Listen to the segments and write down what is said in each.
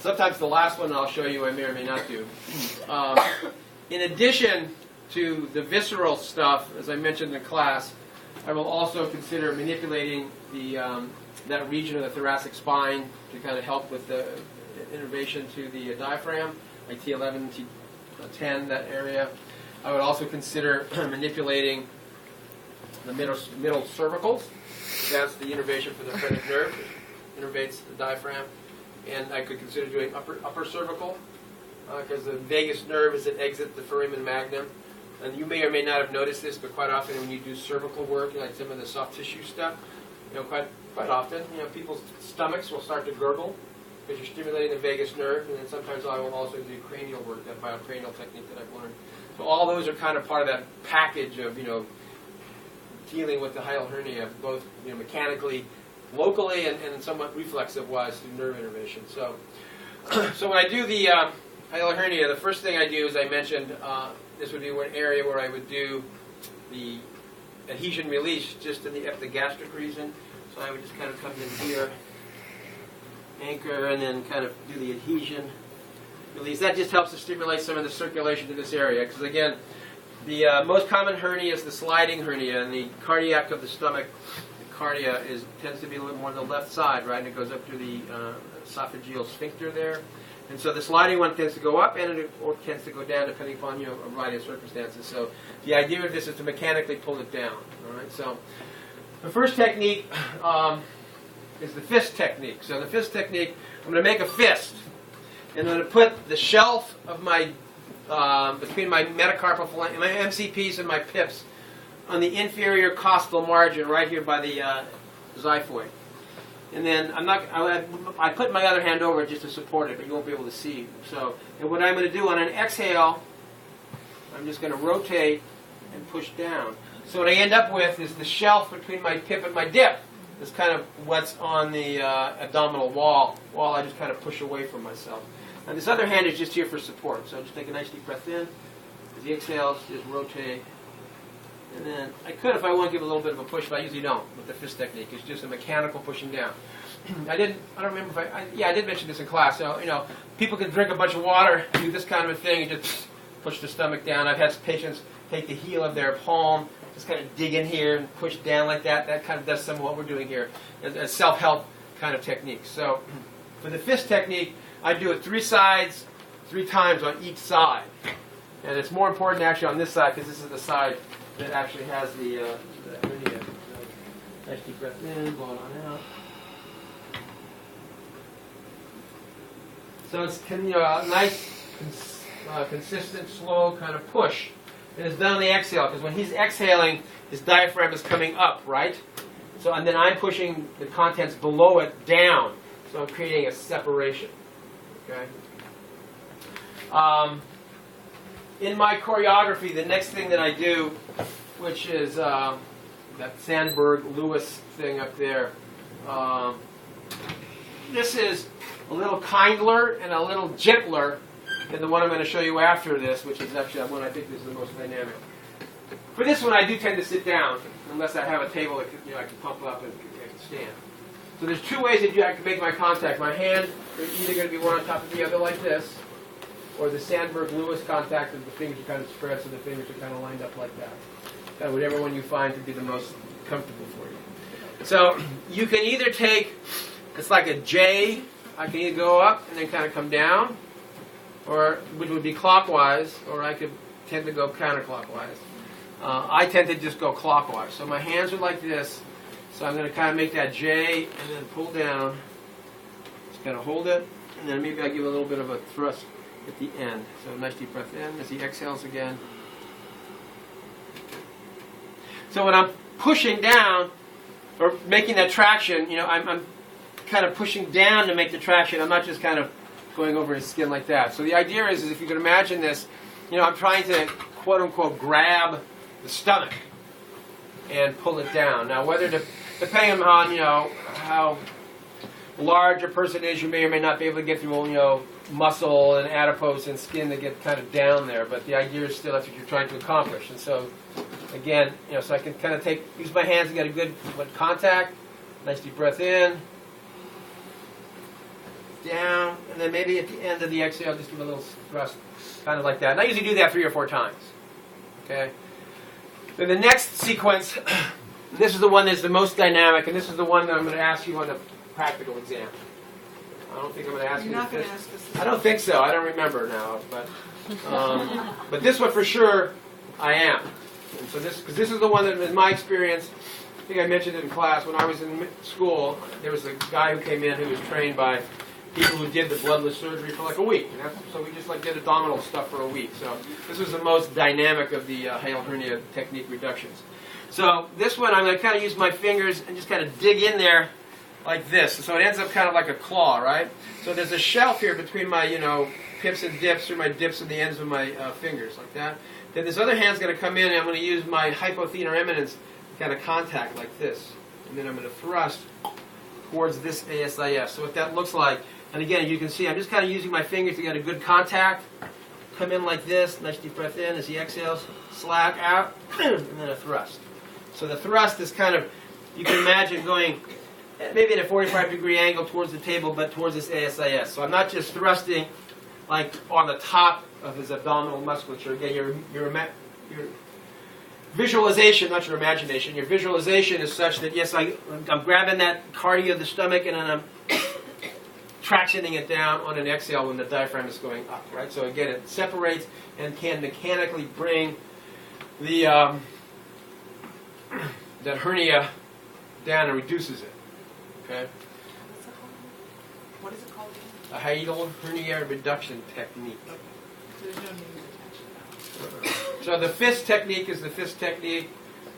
Sometimes the last one I'll show you I may or may not do. In addition to the visceral stuff, as I mentioned in class, I will also consider manipulating that region of the thoracic spine to kind of help with the innervation to the diaphragm, like T11, T10, that area. I would also consider manipulating the middle cervicals. That's the innervation for the phrenic nerve. It innervates the diaphragm. And I could consider doing upper cervical, because the vagus nerve is an exit the foramen magnum. And you may or may not have noticed this, but quite often when you do cervical work, like some of the soft tissue stuff, quite often, people's stomachs will start to gurgle because you're stimulating the vagus nerve. And then sometimes I will also do cranial work, that biocranial technique that I've learned. So all those are kind of part of that package of dealing with the hiatal hernia, both mechanically, locally, and somewhat reflexive-wise through nerve innervation. So, so when I do the hiatal hernia, the first thing I do, as I mentioned, this would be one area where I would do the adhesion release just in the epigastric region. So I would just kind of come in here, anchor, and then kind of do the adhesion release. That just helps to stimulate some of the circulation to this area. Because again, the most common hernia is the sliding hernia, and the cardiac of the stomach, the cardia, tends to be a little more on the left side, right? And it goes up to the esophageal sphincter there. And so the sliding one tends to go up, or tends to go down, depending upon a variety of circumstances. So the idea of this is to mechanically pull it down. All right. So the first technique is the fist technique. So the fist technique, I'm going to make a fist, and I'm going to put the shelf of my between my metacarpal phalanx, my MCPs and my pips, on the inferior costal margin, right here by the xiphoid. And then I put my other hand over it just to support it, but you won't be able to see. So, and what I'm going to do on an exhale, I'm just going to rotate and push down. So what I end up with is the shelf between my pip and my dip. Is kind of what's on the abdominal wall while I just kind of push away from myself. And this other hand is just here for support. So just take a nice deep breath in. As the exhales, just rotate. And then I could, if I want, give a little bit of a push, but I usually don't with the fist technique. It's just a mechanical pushing down. I don't remember if I did mention this in class. So, people can drink a bunch of water, do this kind of a thing, and just push the stomach down. I've had patients take the heel of their palm, just kind of dig in here and push down like that. That kind of does some of what we're doing here as self-help kind of techniques. So for the fist technique, I do it 3 sides, 3 times on each side. And it's more important actually on this side because this is the side that actually has the hernia. So, nice deep breath in, blow it on out. So it's a nice, consistent, slow kind of push. And it's done on the exhale, because when he's exhaling, his diaphragm is coming up, right? So, and then I'm pushing the contents below it down. So I'm creating a separation. Okay. In my choreography, the next thing that I do, which is that Sandberg-Lewis thing up there, this is a little kindler and a little gentler than the one I'm going to show you after this, which is actually the one I think is the most dynamic. For this one, I do tend to sit down, unless I have a table that I can pump up and I can stand. So there's 2 ways that I can make my contact. My hand is either going to be one on top of the other like this, or the Sandberg-Lewis contact of the fingers are kind of spread so the fingers are kind of lined up like that. Kind of whatever one you find to be the most comfortable for you. So you can either take, it's like a J, I can either go up and then kind of come down, or which would be clockwise, or I could tend to go counterclockwise. I tend to just go clockwise. So my hands are like this, so I'm going to kind of make that J and then pull down. Just kind of hold it, and then maybe I give a little bit of a thrust at the end. So nice deep breath in as he exhales again. So when I'm pushing down, or making that traction, I'm kind of pushing down to make the traction. I'm not just kind of going over his skin like that. So the idea is if you can imagine this, I'm trying to quote-unquote grab the stomach and pull it down. Now, depending on, how large a person is, you may or may not be able to get through, muscle and adipose and skin to get kind of down there. But the idea is still that's what you're trying to accomplish. And so, again, so I can kind of use my hands to get a good contact. Nice deep breath in. down, and then maybe at the end of the exhale, just give a little thrust, kind of like that. And I usually do that 3 or 4 times. Okay. Then the next sequence, this is the one that's the most dynamic, and this is the one that I'm going to ask you on the practical exam. I don't think I'm going to ask you. You're not going to ask us. I don't think so. I don't remember now, but this one for sure, I am. And so because this is the one that, in my experience, I think I mentioned it in class, when I was in school, there was a guy who came in who was trained by people who did the bloodless surgery for like a week. So we just like did abdominal stuff for a week. So this was the most dynamic of the hial hernia technique reductions. So this one, I'm going to kind of use my fingers and just kind of dig in there like this. So it ends up kind of like a claw, right? So there's a shelf here between my, pips and dips, or my dips and the ends of my fingers, like that. Then this other hand's going to come in, and I'm going to use my hypothenar eminence kind of contact like this. And then I'm going to thrust towards this ASIS. So what that looks like, and again, you can see I'm just kind of using my fingers to get a good contact. Come in like this, nice deep breath in as he exhales, slack out, and then a thrust. So the thrust is kind of, you can imagine going maybe at a 45-degree angle towards the table, but towards this ASIS. So I'm not just thrusting like on the top of his abdominal musculature. Again, your visualization, not your imagination, your visualization is such that, yes, I'm grabbing that cardia of the stomach and then I'm tractioning it down on an exhale when the diaphragm is going up, right? So again, it separates and can mechanically bring the that hernia down and reduces it. Okay? What is it called? A hiatal hernia reduction technique. There's no name attached. So the Phys technique is the Phys technique.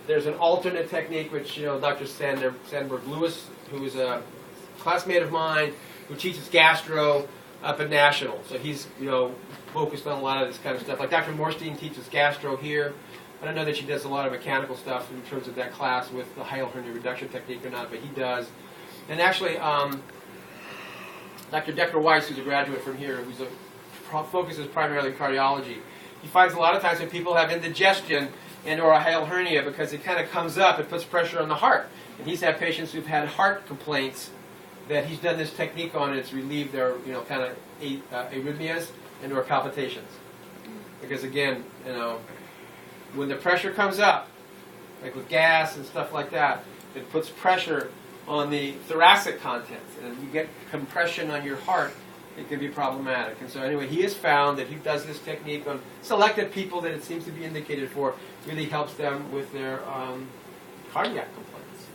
There's an alternate technique, which Dr. Sandberg-Lewis, who is a classmate of mine, who teaches gastro up at National. So he's focused on a lot of this kind of stuff. Like Dr. Morstein teaches gastro here. I don't know that she does a lot of mechanical stuff in terms of that class with the hiatal hernia reduction technique or not, but he does. And actually, Dr. Decker Weiss, who's a graduate from here, focuses primarily in cardiology, he finds a lot of times when people have indigestion and or a hiatal hernia, because it kind of comes up, it puts pressure on the heart. And he's had patients who've had heart complaints that he's done this technique on, and it's relieved their kind of arrhythmias and or palpitations. Because again, when the pressure comes up, like with gas and stuff like that, it puts pressure on the thoracic contents, and you get compression on your heart, it can be problematic. And so anyway, he has found that he does this technique on selected people that it seems to be indicated for, really helps them with their cardiac complaints.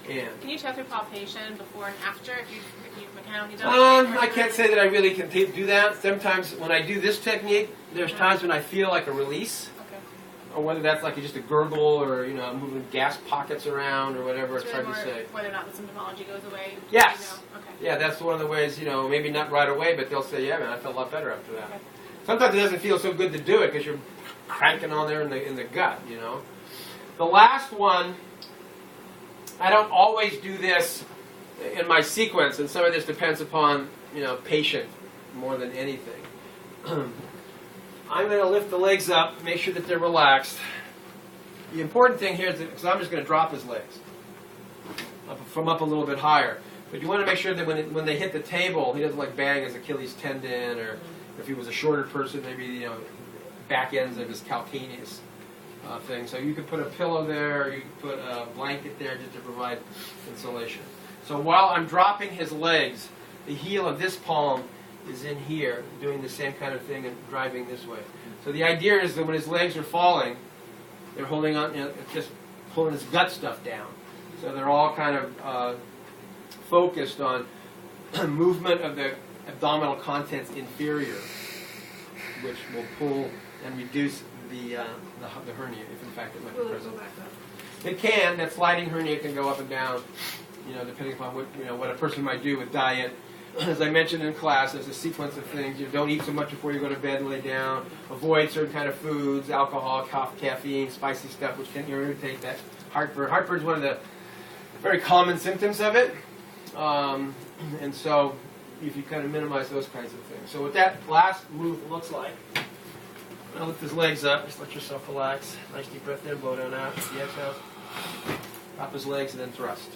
And can you check your palpation before and after if you've mechanically done it? I can't say that I really can do that. Sometimes when I do this technique, there's times when I feel like a release. Or whether that's like just a gurgle, or moving gas pockets around, or whatever. It's hard to say. Whether or not the symptomology goes away. Yes. Okay. Yeah, that's one of the ways. Maybe not right away, but they'll say, "Yeah, man, I felt a lot better after that." Okay. Sometimes it doesn't feel so good to do it because you're cranking on there in the gut. The last one, I don't always do this in my sequence, and some of this depends upon patient more than anything. I'm going to lift the legs up, make sure that they're relaxed. The important thing here is because I'm just going to drop his legs from up a little bit higher. But you want to make sure that when they hit the table, he doesn't bang his Achilles tendon, or if he was a shorter person, maybe back ends of his calcaneus thing. So you could put a pillow there, or you could put a blanket there just to provide insulation. So while I'm dropping his legs, the heel of this palm is in here, doing the same kind of thing and driving this way. So the idea is that when his legs are falling, they're holding on, just pulling his gut stuff down. So they're all kind of focused on movement of the abdominal contents inferior, which will pull and reduce the hernia, if in fact it might be present. It can. That sliding hernia can go up and down, depending upon what a person might do with diet. As I mentioned in class, there's a sequence of things. Don't eat so much before you go to bed and lay down. Avoid certain kind of foods, alcohol, caffeine, spicy stuff, which can irritate that heartburn. Heartburn is one of the very common symptoms of it. And so if you kind of minimize those kinds of things. So what that last move looks like, I'll lift his legs up. Just let yourself relax. Nice deep breath in, blow down out. The exhale. Drop his legs and then thrust.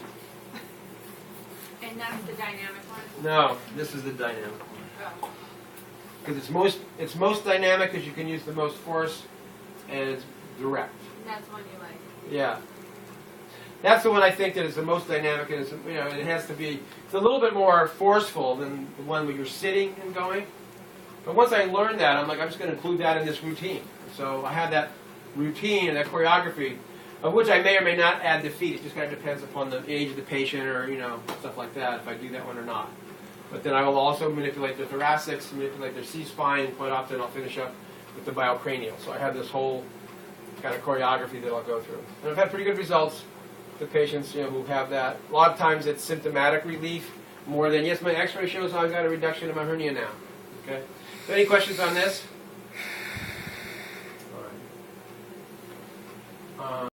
And And that's the dynamic one? No, this is the dynamic one. Oh. Because it's most dynamic because you can use the most force, and it's direct. That's one you like. Yeah. That's the one I think that is the most dynamic, and it's, it has to be. It's a little bit more forceful than the one where you're sitting and going. But once I learned that, I'm just going to include that in this routine. So I had that routine and that choreography, of which I may or may not add the feet. It just kind of depends upon the age of the patient or stuff like that, if I do that one or not. But then I will also manipulate the thoracics, manipulate their C-spine. Quite often I'll finish up with the biocranial. So I have this whole kind of choreography that I'll go through. And I've had pretty good results with patients who have that. A lot of times it's symptomatic relief more than, yes, my x-ray shows I've got a reduction in my hernia now. Okay. So any questions on this? All right.